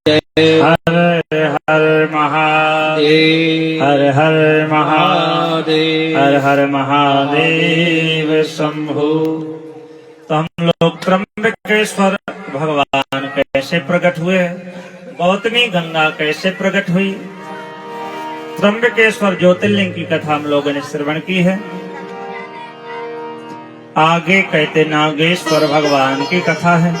हर हर महादेव, हर हर महादेव, हर हर महादेव शंभु। तो हम लोग त्र्यंबकेश्वर भगवान कैसे प्रकट हुए, गौतमी गंगा कैसे प्रकट हुई, त्र्यंबकेश्वर ज्योतिर्लिंग की कथा हम लोगों ने श्रवण की है। आगे कहते नागेश्वर भगवान की कथा है।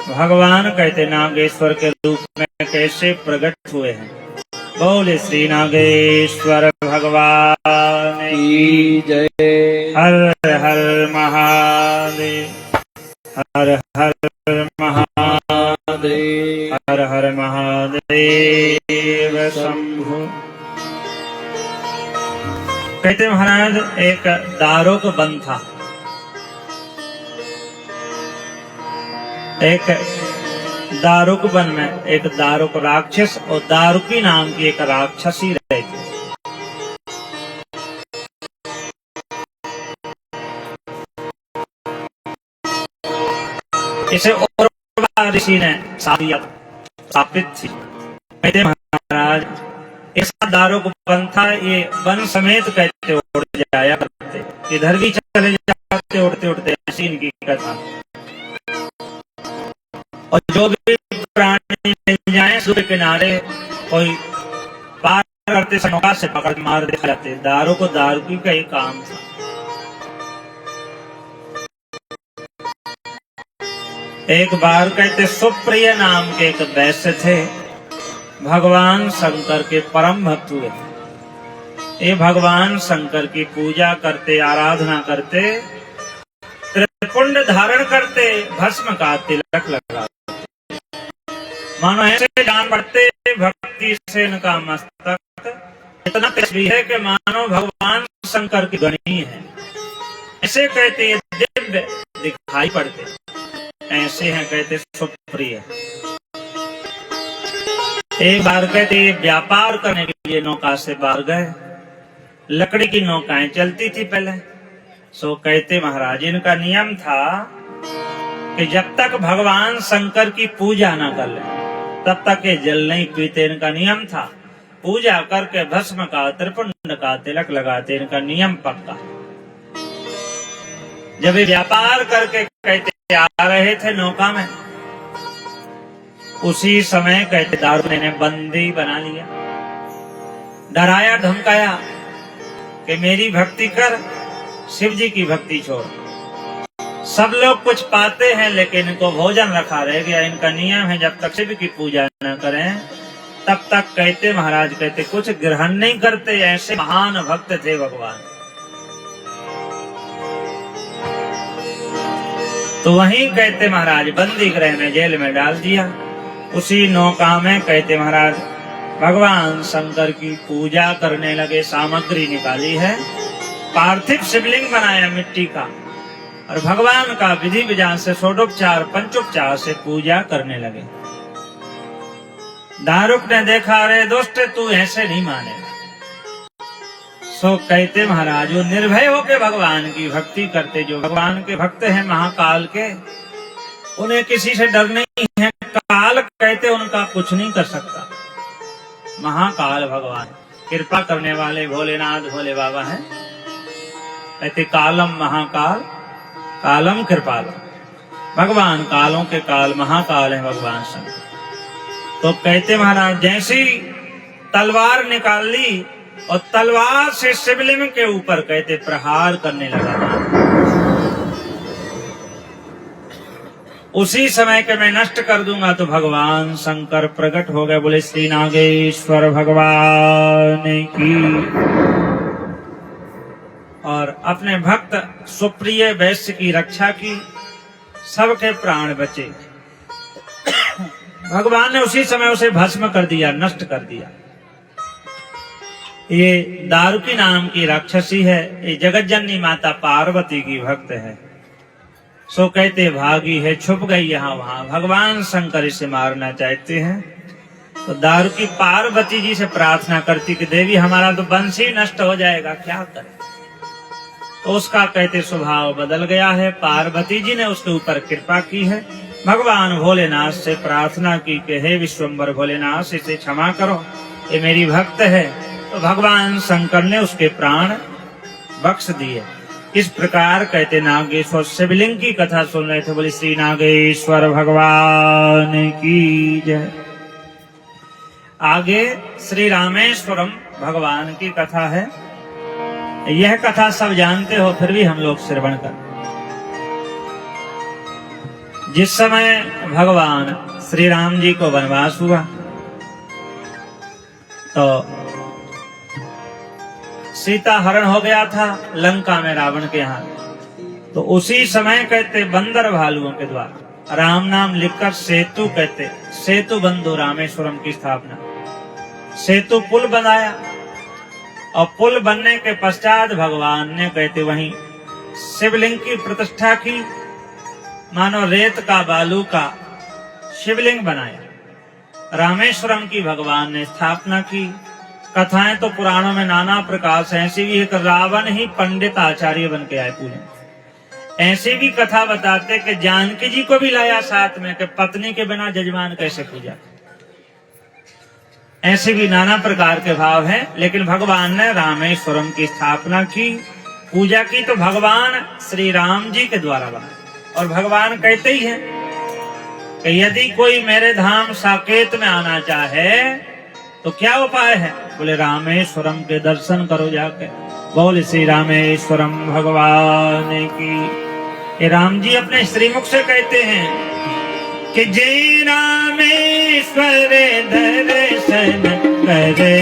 भगवान कहते नागेश्वर के रूप में कैसे प्रकट हुए हैं। बोले श्री नागेश्वर भगवान की जय। हर हर महादेव, हर हर महादेव, हर हर महादेव शंभु। कहते महाराज एक दारुक वन था, एक दारुक वन में एक दारुक राक्षस और दारुकी नाम की एक राक्षसी रहती थी। इसे और ऋषि ने स्थापित थी। कहते महाराज ऐसा दारुक वन था, ये वन समेत कहते उड़ जाया करते, इधर भी चले जाते उड़ते उड़ते, ऐसी इनकी कथा। और जो भी प्राणी मिल जाए सूर्य किनारे कोई पार करते नौका से पकड़ मार दे जाते। दारू को दारुकी का ही काम था। एक बार कहते सुप्रिय नाम के एक वैश्य थे, भगवान शंकर के परम भक्त हुए। ये भगवान शंकर की पूजा करते, आराधना करते, त्रिपुंड धारण करते, भस्म का तिलक लगा, मानो ऐसे जान पड़ते भक्ति से इनका मस्तक इतना तेजस्वी है कि मानो भगवान शंकर की गणी है। ऐसे कहते ये दिव्य दिखाई पड़ते, ऐसे हैं कहते सुप्रिय। एक बार कहते व्यापार करने के लिए नौका से बाहर गए। लकड़ी की नौकाएं चलती थी पहले। सो कहते महाराज इनका नियम था कि जब तक भगवान शंकर की पूजा ना कर ले तब तक ये जल नहीं पीते। इनका नियम था। पूजा करके भस्म का त्रिपुंड का तिलक लगाते, इनका नियम पक्का। जब ये व्यापार करके कहते आ रहे थे नौका में, उसी समय कहते दारू ने बंदी बना लिया, डराया धमकाया कि मेरी भक्ति कर, शिव जी की भक्ति छोड़। सब लोग कुछ पाते हैं लेकिन इनको भोजन रखा रह गया। इनका नियम है जब तक शिव की पूजा न करें तब तक कहते महाराज कहते कुछ ग्रहण नहीं करते। ऐसे महान भक्त थे भगवान। तो वहीं कहते महाराज बंदी गृह में जेल में डाल दिया। उसी नौका में कहते महाराज भगवान शंकर की पूजा करने लगे। सामग्री निकाली है, पार्थिव शिवलिंग बनाया मिट्टी का, और भगवान का विधि विधान से षोडोपचार पंचोपचार से पूजा करने लगे। दारुक ने देखा, अरे दोस्त तू ऐसे नहीं मानेगा। सो कहते महाराज वो निर्भय होके भगवान की भक्ति करते, जो भगवान के भक्त हैं महाकाल के, उन्हें किसी से डर नहीं है। काल कहते उनका कुछ नहीं कर सकता। महाकाल भगवान कृपा करने वाले भोलेनाथ भोले बाबा हैं। कहते कालम महाकाल कालम कृपालम, भगवान कालों के काल महाकाल है भगवान शंकर। तो कहते महाराज जैसी तलवार निकाल ली और तलवार से शिवलिंग के ऊपर कहते प्रहार करने लगा। उसी समय के मैं नष्ट कर दूंगा। तो भगवान शंकर प्रकट हो गए। बोले श्री नागेश्वर भगवान की। और अपने भक्त सुप्रिय वैश्य की रक्षा की, सबके प्राण बचे। भगवान ने उसी समय उसे भस्म कर दिया, नष्ट कर दिया। ये दारुकी नाम की राक्षसी है, ये जगतजननी माता पार्वती की भक्त है। सो कहते भागी है, छुप गई यहाँ वहां। भगवान शंकर इसे मारना चाहते हैं। तो दारुकी पार्वती जी से प्रार्थना करती कि देवी हमारा तो वंश ही नष्ट हो जाएगा, क्या करें। तो उसका कहते स्वभाव बदल गया है। पार्वती जी ने उसके ऊपर कृपा की है भगवान भोलेनाथ से प्रार्थना की कि हे विश्वम्बर भोलेनाथ, इसे क्षमा करो, ये मेरी भक्त है। तो भगवान शंकर ने उसके प्राण बख्श दिए। इस प्रकार कहते नागेश्वर शिवलिंग की कथा सुन रहे थे। बोले श्री नागेश्वर भगवान की जय। आगे श्री रामेश्वरम भगवान की कथा है। यह कथा सब जानते हो, फिर भी हम लोग श्रवण कर। जिस समय भगवान श्री राम जी को वनवास हुआ तो सीता हरण हो गया था लंका में रावण के हाथ। तो उसी समय कहते बंदर भालुओं के द्वारा राम नाम लिखकर सेतु, कहते सेतु बंधु रामेश्वरम की स्थापना, सेतु पुल बनाया। और पुल बनने के पश्चात भगवान ने कहते वहीं शिवलिंग की प्रतिष्ठा की। मानो रेत का बालू का शिवलिंग बनाया। रामेश्वरम की भगवान ने स्थापना की। कथाएं तो पुराणों में नाना प्रकार से, ऐसी भी एक रावण ही पंडित आचार्य बन के आए पूजन। ऐसी भी कथा बताते कि जानकी जी को भी लाया साथ में कि पत्नी के बिना जजमान कैसे पूजा। ऐसे भी नाना प्रकार के भाव हैं। लेकिन भगवान ने रामेश्वरम की स्थापना की, पूजा की, तो भगवान श्री राम जी के द्वारा बना। और भगवान कहते ही हैं कि यदि कोई मेरे धाम साकेत में आना चाहे तो क्या उपाय है? बोले रामेश्वरम के दर्शन करो जाके। बोले श्री रामेश्वरम भगवान की। ये राम जी अपने श्रीमुख से कहते हैं कि जय रामेश्वर दर्शन करे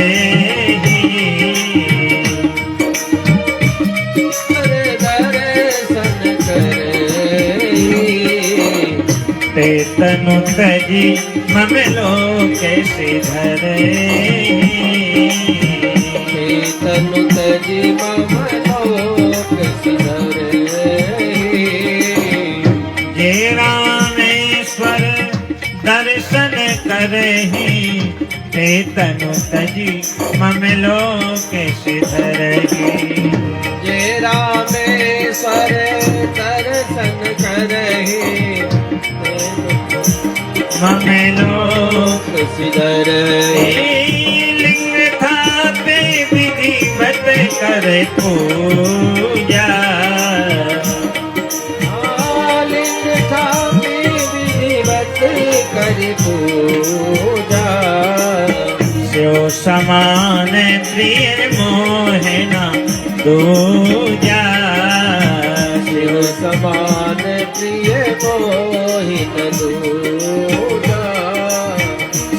ते तनु तजी मम लोकेशि धरे। ते तनु तजी मम लोकेशि धरे। जय रामेश्वर दर्शन करहि, ते तनु तजी मम लोकेशि धरे। जय रामेश्वर दर्शन करहि, ममे लोक सिधरहि। लिंग थापे विधिवत करे पूजा। लिंग थापे विधिवत करे पूजा। स्यो समान प्रिय मोहना दूजा। स्यो समान प्रिय मोहिन दूजा।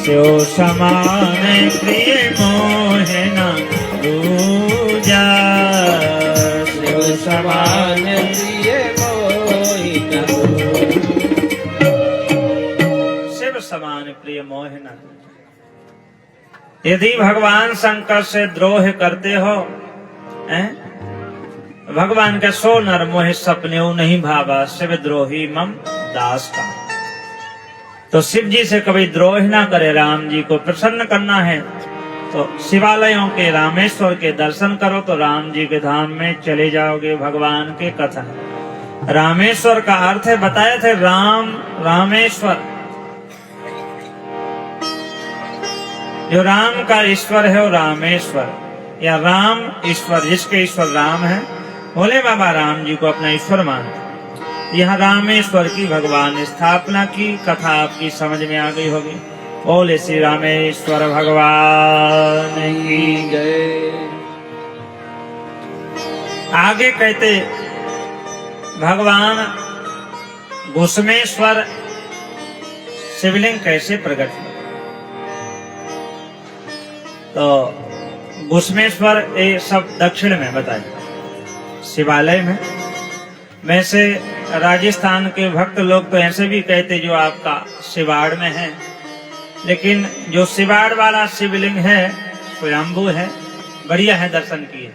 स्यो समान प्रिय मोहना दूजा। स्यो समान प्रिय मोहिन दूजा। शिव समान प्रिय मोहना। यदि भगवान शंकर से द्रोह करते हो, भगवान का सो नर मोह सपने नहीं भावा, शिव द्रोही मम दास का। तो शिव जी से कभी द्रोह ना करे। राम जी को प्रसन्न करना है तो शिवालयों के रामेश्वर के दर्शन करो, तो राम जी के धाम में चले जाओगे। भगवान के कथा रामेश्वर का अर्थ है, बताए थे राम रामेश्वर। जो राम का ईश्वर है वो रामेश्वर, या राम ईश्वर, जिसके ईश्वर राम है। भोले बाबा राम जी को अपना ईश्वर मानते। यहाँ रामेश्वर की भगवान ने स्थापना की। कथा आपकी समझ में आ गई होगी। बोले श्री रामेश्वर भगवान की जय। आगे कहते भगवान घुसमेश्वर शिवलिंग कैसे प्रकट हुआ। तो घुसमेश्वर ये सब दक्षिण में बताए, शिवालय में। वैसे राजस्थान के भक्त लोग तो ऐसे भी कहते जो आपका शिवाड़ में है, लेकिन जो शिवाड़ वाला शिवलिंग है स्वयंभू है, बढ़िया है, दर्शन किए।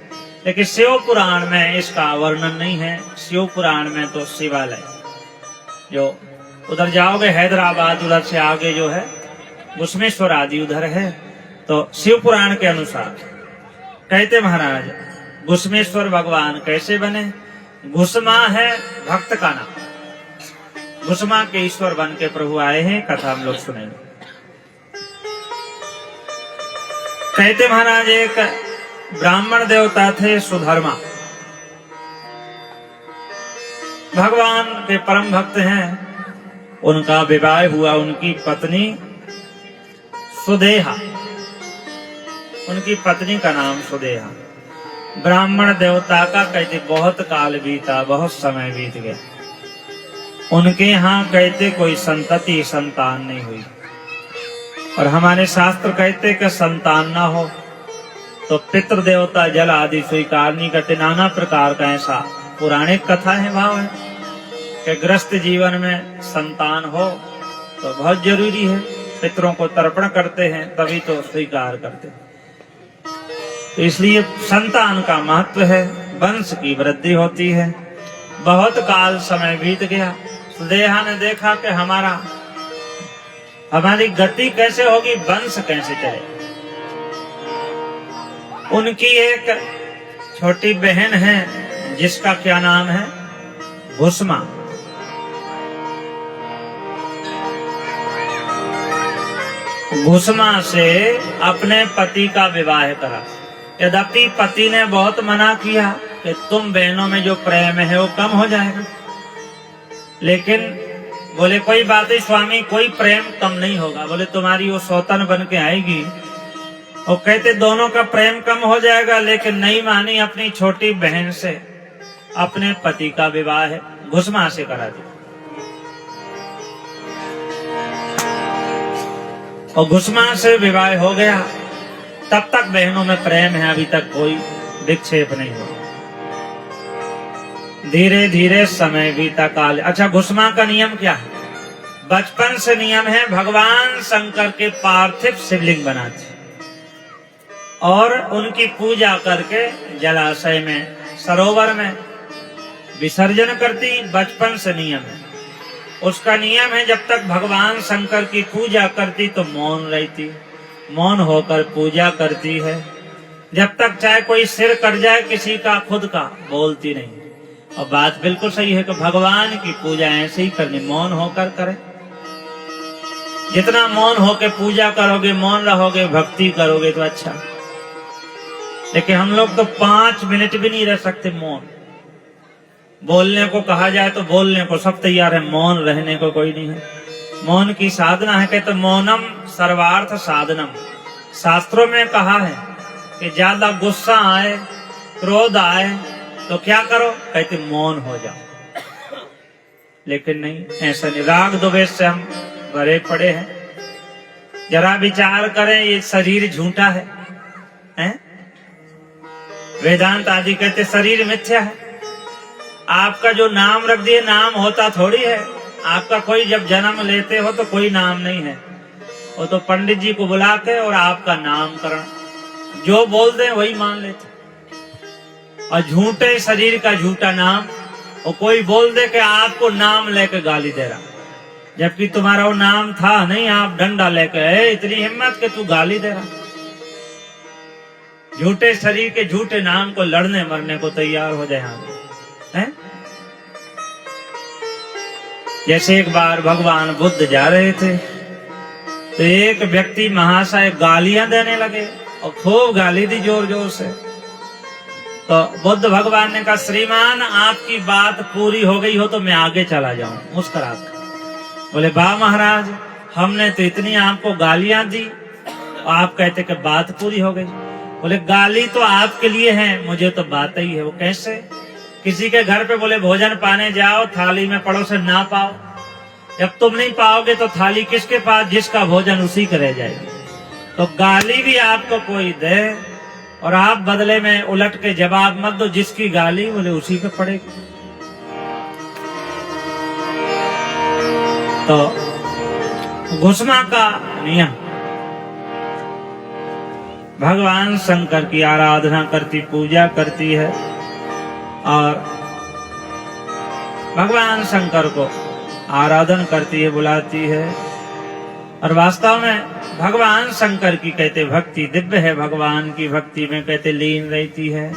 लेकिन शिव पुराण में इसका वर्णन नहीं है। शिव पुराण में तो शिवालय, जो उधर जाओगे हैदराबाद, उधर से आगे जो है घुसमेश्वर आदि उधर है। तो शिव पुराण के अनुसार कहते महाराज घुसमेश्वर भगवान कैसे बने। घुसमा है भक्त का नाम। घुसमा के ईश्वर बन के प्रभु आए हैं। कथा हम लोग सुनेंगे। कहते महाराज एक ब्राह्मण देवता थे सुधर्मा, भगवान के परम भक्त हैं। उनका विवाह हुआ, उनकी पत्नी सुदेहा, उनकी पत्नी का नाम सुदेहा। ब्राह्मण देवता का कहते बहुत काल बीता, बहुत समय बीत गया। उनके यहाँ कहते कोई संतति संतान नहीं हुई। और हमारे शास्त्र कहते कि संतान ना हो तो पितृ देवता जल आदि स्वीकार नहीं करते। नाना प्रकार का ऐसा पुराणिक कथा है, भाव है कि ग्रस्त जीवन में संतान हो तो बहुत जरूरी है। पितरों को तर्पण करते हैं तभी तो स्वीकार करते हैं। तो इसलिए संतान का महत्व है, वंश की वृद्धि होती है। बहुत काल समय बीत गया। सुदेहा ने देखा कि हमारी गति कैसे होगी, वंश कैसे चले। उनकी एक छोटी बहन है जिसका क्या नाम है, घुसमा। घुसमा से अपने पति का विवाह करा। यद्यपि पति ने बहुत मना किया कि तुम बहनों में जो प्रेम है वो कम हो जाएगा, लेकिन बोले कोई बात नहीं स्वामी, कोई प्रेम कम नहीं होगा। बोले तुम्हारी वो सौतन बन के आएगी। वो कहते दोनों का प्रेम कम हो जाएगा, लेकिन नहीं मानी। अपनी छोटी बहन से अपने पति का विवाह घुसमा से करा दिया। और घुसमा से विवाह हो गया। तब तक बहनों में प्रेम है, अभी तक कोई विक्षेप नहीं हुआ। धीरे धीरे समय बीता काल। अच्छा, घुसमा का नियम क्या है? बचपन से नियम है भगवान शंकर के पार्थिव शिवलिंग बनाती और उनकी पूजा करके जलाशय में, सरोवर में विसर्जन करती। बचपन से नियम है उसका। नियम है जब तक भगवान शंकर की पूजा करती तो मौन रहती, मौन होकर पूजा करती है। जब तक चाहे कोई सिर कट जाए किसी का, खुद का बोलती नहीं। और बात बिल्कुल सही है कि भगवान की पूजा ऐसे ही करनी, मौन होकर करें। जितना मौन होकर पूजा करोगे, मौन रहोगे, भक्ति करोगे तो अच्छा। लेकिन हम लोग तो 5 मिनट भी नहीं रह सकते मौन। बोलने को कहा जाए तो बोलने को सब तैयार है, मौन रहने को कोई नहीं है। मौन की साधना है, कहते मौनम सर्वार्थ साधनम। शास्त्रों में कहा है कि ज्यादा गुस्सा आए, क्रोध आए तो क्या करो, कहते मौन हो जाओ। लेकिन नहीं, ऐसा नहीं। राग द्वेष से हम भरे पड़े हैं। जरा विचार करें, ये शरीर झूठा है, हैं? वेदांत आदि कहते शरीर मिथ्या है। आपका जो नाम रख दिए, नाम होता थोड़ी है। आपका कोई जब जन्म लेते हो तो कोई नाम नहीं है। वो तो पंडित जी को बुलाते और आपका नामकरण जो बोल दे वही मान लेते। और झूठे शरीर का झूठा नाम, और कोई बोल दे कि आपको नाम लेके गाली दे रहा, जबकि तुम्हारा वो नाम था नहीं। आप डंडा लेके, इतनी हिम्मत कि तू गाली दे रहा। झूठे शरीर के झूठे नाम को लड़ने मरने को तैयार हो जाए हैं? जैसे एक बार भगवान बुद्ध जा रहे थे तो एक व्यक्ति महाशय गालियां देने लगे और खूब गाली दी जोर जोर से। तो बुद्ध भगवान ने कहा, श्रीमान आपकी बात पूरी हो गई हो तो मैं आगे चला जाऊं, मुस्कुरा कर। बोले वाह महाराज, हमने तो इतनी आपको गालियां दी और आप कहते कि बात पूरी हो गई। बोले गाली तो आपके लिए है, मुझे तो बात ही है। वो कैसे? किसी के घर पे बोले भोजन पाने जाओ, थाली में पड़ोसन ना पाओ। जब तुम नहीं पाओगे तो थाली किसके पास? जिसका भोजन उसी के रह जाएगी। तो गाली भी आपको कोई दे और आप बदले में उलट के जवाब मत दो, जिसकी गाली बोले उसी पे पड़ेगी। तो घुसमा का नियम, भगवान शंकर की आराधना करती, पूजा करती है और भगवान शंकर को आराधन करती है, बुलाती है। और वास्तव में भगवान शंकर की कहते भक्ति दिव्य है। भगवान की भक्ति में कहते लीन रहती है।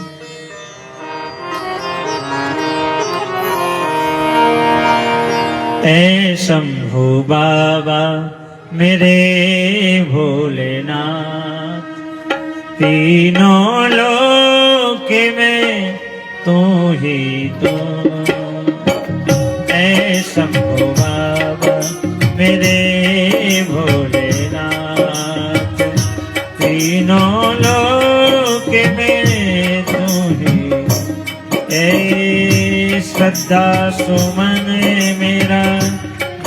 ऐ शंभु बाबा मेरे भोलेनाथ, तीनों लोक में तू ही तू। ऐ शंभु बाबा मेरे भोलेनाथ, तीनों लोक में तू ही। ऐ श्रद्धा सुमन मेरा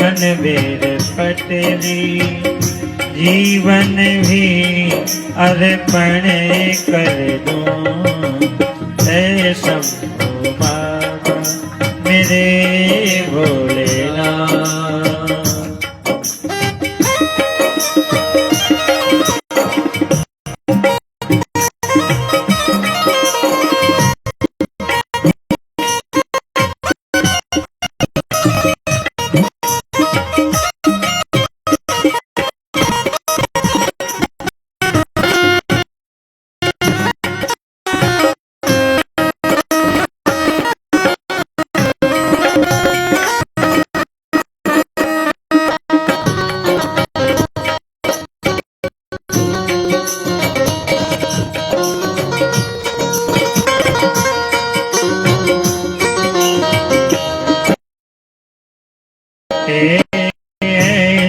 मन बेर पटरी, जीवन भी अर्पण कर दूं। ऐ शंभु बाबा मेरे भोलेनाथ।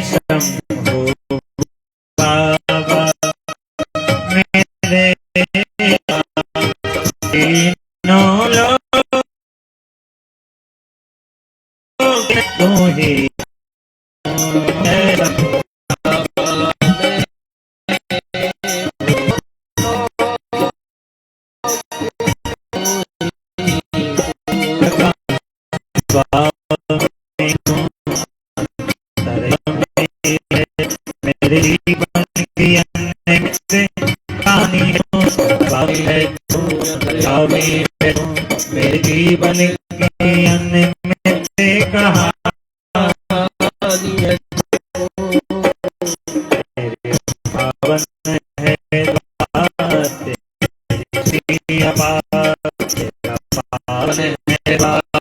शंभु बाबा मेरे तीनों लोक तू ही। मेरे जीवन की अन्न से पानी हो, है तू मेरे जीवन की अन्न में से कहा मेरे पावन है बात तेरी बात, तेरा पावन है बात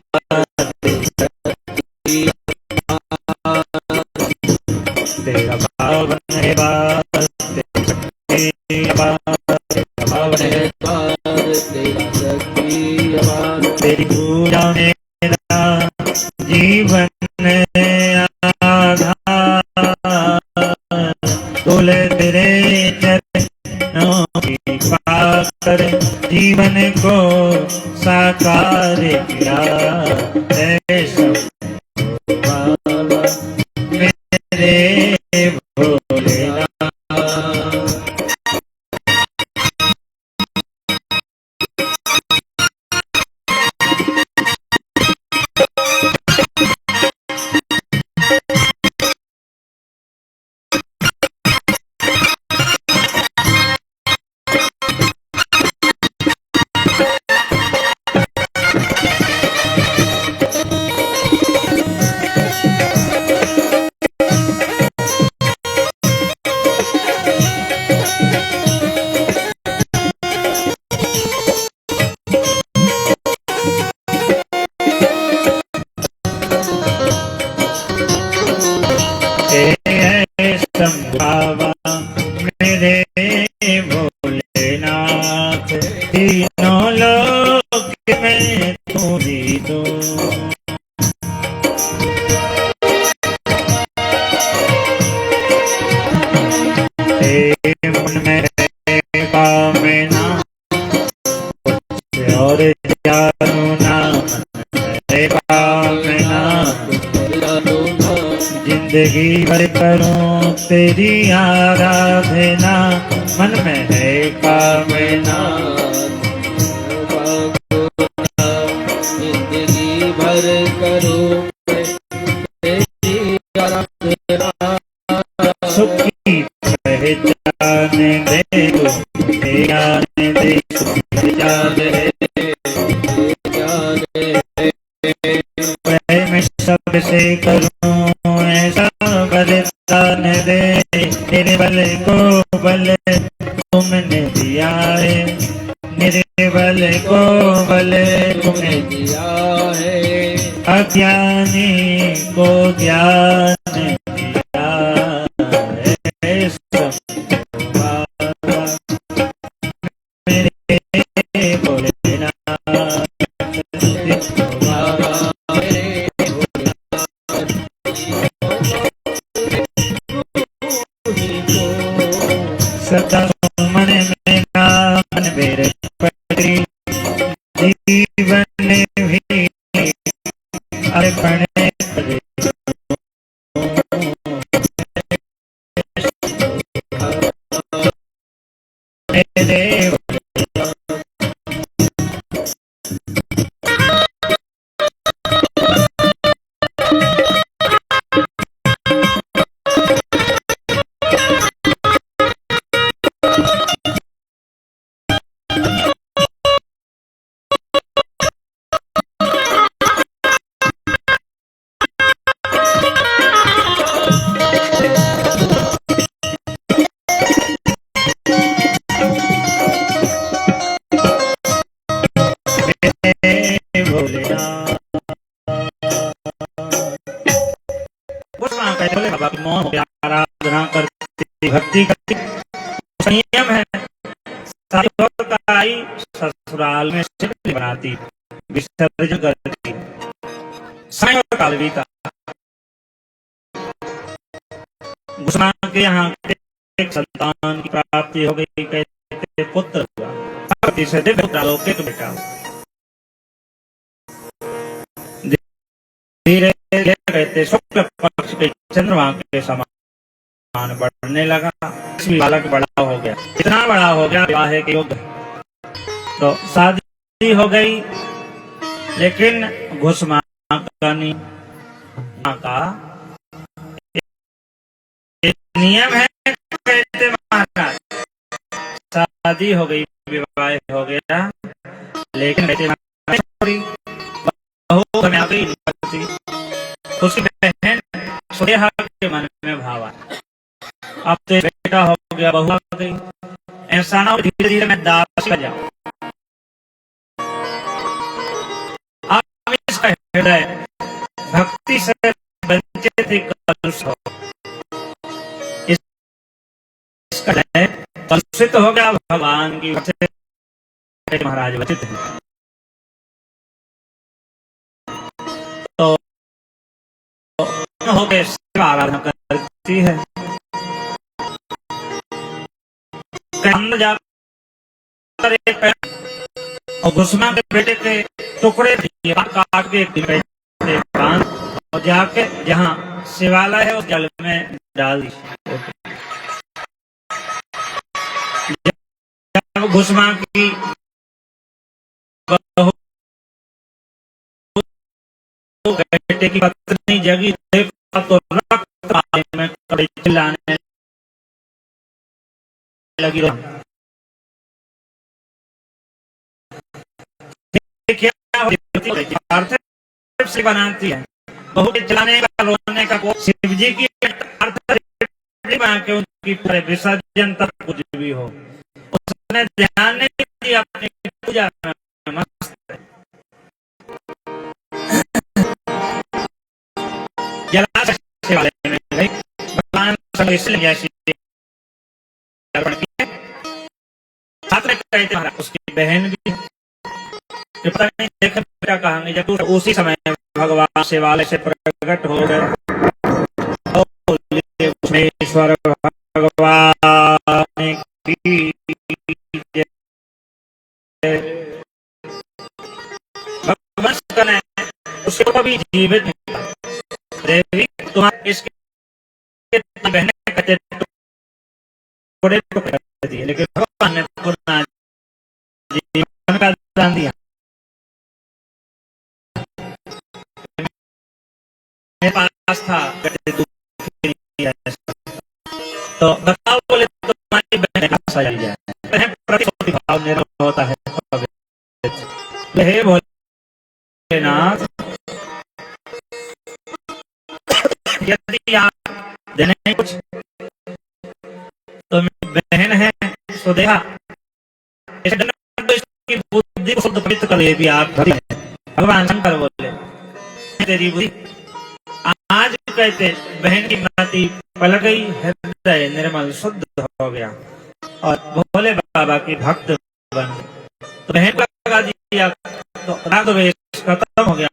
तेरा पावन है बात, तेरा पावन है बात, तेरी पूजा मेरा जीवन आधार, तोले तेरे चरणों की पाकर जीवन को साकार किया। ऐ शंभु बाबा मेरे भोलेनाथ। शंभु बाबा मेरे भोलेनाथ, तीनों लोक में तू ही तू। मन में कामना और जानू ना, कामना जिंदगी भर करूं तेरी आराधना, मन में है कामना जिंदगी भर करूं तेरी आराधना। सुखी पहचान दे मुझे, आने दे पहचान मैं सबसे करूं ऐसा वरदान दे, तेरे बल को बल तुमने दिया है, मेरे बल को बल तुमने दिया है। ज्ञानी को ज्ञान दिया है बाबा मेरे भोलेनाथ सदा मन में नाम मेरे पत्री जीवन भी अर्पण करे देव बाबा की मौन हो गया आराधना करती भक्ति करती संयम है सारी भक्त का आई ससुराल में शिवलिंग बनाती विसर्जन करती सायंकाल बीता घुसमा के यहाँ एक संतान की प्राप्ति हो गई कहते पुत्र हुआ भक्ति से दिव्य लौकिक बेटा धीरे धीरे कहते शुक्ल पक्ष के चंद्रमा के समान बढ़ने लगा बालक बड़ा हो गया इतना बड़ा हो गया विवाह के युग तो शादी हो गई लेकिन घुसमा का नियम है कहते महाराज शादी हो गई विवाह हो गया लेकिन बहू में आ गई उसकी बहन सुनेहा के मन में भावा अब तो बेटा हो गया बहू आ गई ऐसा ना धीरे धीरे मैं दासी बन जाऊं अब इसका हृदय भक्ति से वंचित कलुष हो इसका हृदय कलुषित हो गया भगवान की महाराज वचित है तो हो गए सेवा आराधना करती है जाकर एक और घुसमा के बेटे के टुकड़े काट के और जाके जहाँ शिवालय है उस जल में डाल दी घुसमा की बेटे की पत्नी जगी तो रक्त में कड़ी चिल्लाने लगी से बनाती है बहू के चलाने का रोने का शिव जी की उनकी विसर्जन तक कुछ भी हो उसने ध्यान नहीं दिया अपनी पूजा में मस्त जलाशय वाले में गई भगवान जैसी साथ में कहते महाराज उसकी बहन भी पता नहीं देखा बेटा कहांगे जब उसी समय भगवान शिवालय से प्रकट हो गए भगवान की भगवान उसको भी जीवित देवी तुम्हारे इसके बहने कहते टुकड़े टुकड़े दिए लेकिन भगवान ने पुनः जीवन का दान दिया मेरे पास था तो बताओ बोले तुम्हारी बहन का सजाई जाए प्रतिभाव निर्भर होता है हे भोलेनाथ यदि आप देने कुछ तो मेरी बहन है सुदेहा इसकी बुद्धि को शुद्ध पवित्र कर ले भी आप भगवान शंकर बोले तेरी बुद्धि। आज कहते बहन की माती पलट गई, हृदय निर्मल शुद्ध हो गया और भोले बाबा की भक्त बन गई। तो बहन को लगा दिया तो राग द्वेष खत्म हो गया,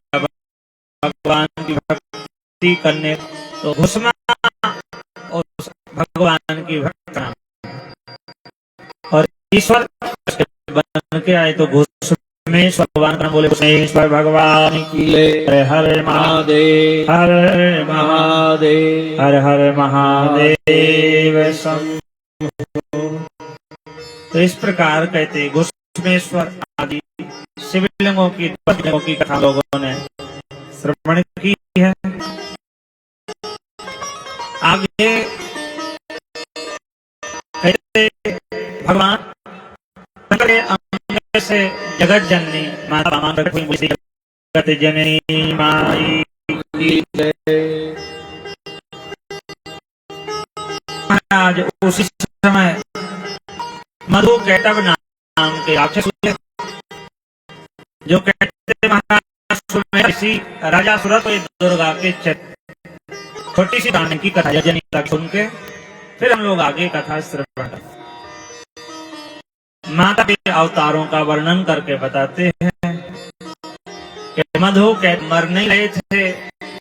भगवान की भक्ति करने तो घुसना और भगवान की भक्ति और ईश्वर बन के आए तो घुसमेश्वर भगवान का बोले, घुसमेश्वर भगवान की हर हर महादेव, हर हर महादेव, हर हर महादेव शंभो। तो इस प्रकार कहते घुसमेश्वर आदि शिवलिंगों की कथा लोगों ने श्रवण की है। आगे कहते भगवान अंग से जगत जननी माता जगत जननी माई महाराज उसी समय मधु कैटव नाम के राक्षस हुए, जो कहते महाराज इसी राजा सूरत दुर्गा के छोटी सी दान की कथा जनी तक सुन के फिर हम लोग आगे कथा श्रवण करें। माता के अवतारों का वर्णन करके बताते हैं कि मधु के मर नहीं रहे थे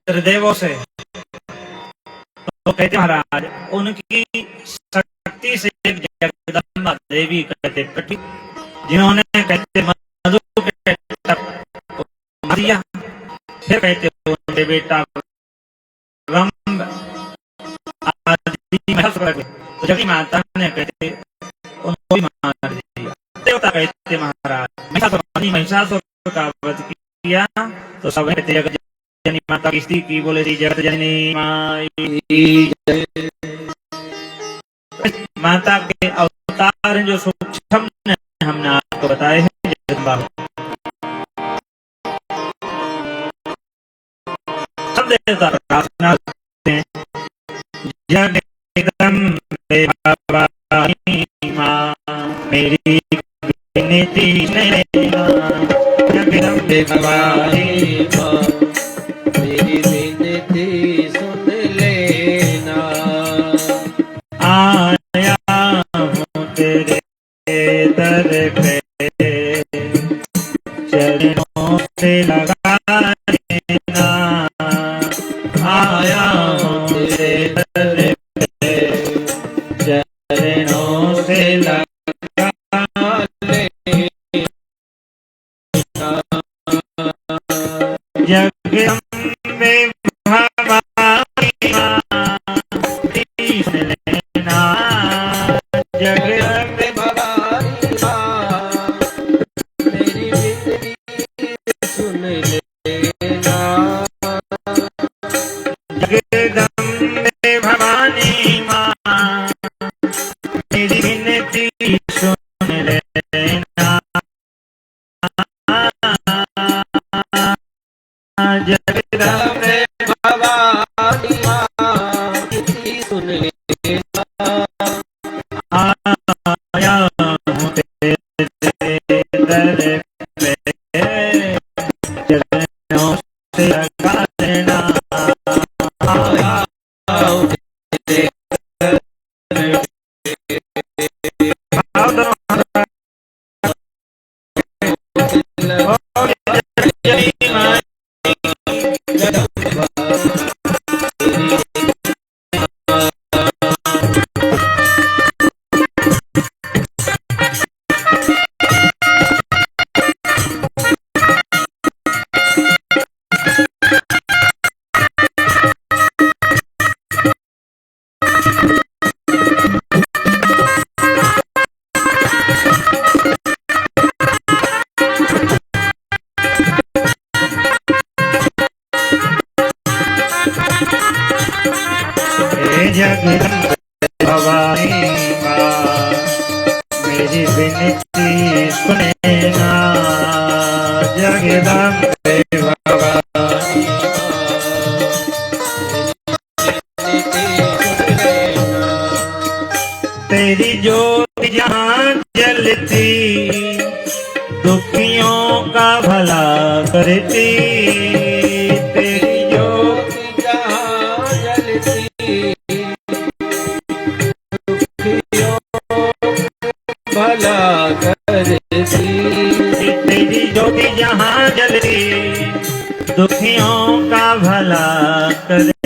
त्रिदेवों से, तो कहते महाराज उनकी शक्ति से एक जगदम्बा देवी कहते कटी, जिन्होंने कहते मधु के दिया। फिर कहते उनके बेटा रंभ आदि तो जगती माता ने कहते उनको भी मार दिया। देवता कहते महाराज महिषासुर का वध किया, तो सब कहते जगत जननी माता की स्तुति की, बोले दी जगत जननी माई। माता के अवतार जो सूक्ष्म हमने आपको बताए हैं, सब देवता प्रार्थना करते हैं जगदम्बे भवानी मां मेरी विनती नैना, जगदम्बे भवानी मां मेरी विनती सुन लेना। आया हूँ तेरे दर पे चरणों से लगा लेना, आया हूँ तेरे दर पे चरणों से लगा लेना। जगदम्बे भवानी मां सुन लेना, जगदम्बे भवानी मां मेरी विनती सुन लेना। जगदम्बे भवानी मां मेरी विनती सुन लेना, जगदम्बे भवानी मां विनती सुन लेना। आया हूँ तेरे दर पे चरणों से लगा लेना, आया हूँ तेरे दर जगदम्बे भवानी मां मेरी विनती सुनेना, जगदम्बे भवानी तेरी ज्योति जहाँ जलती दुखियों का भला करती, तेरी भला करती। तेरी ज्योति जहाँ जलती दुखियों का भला कर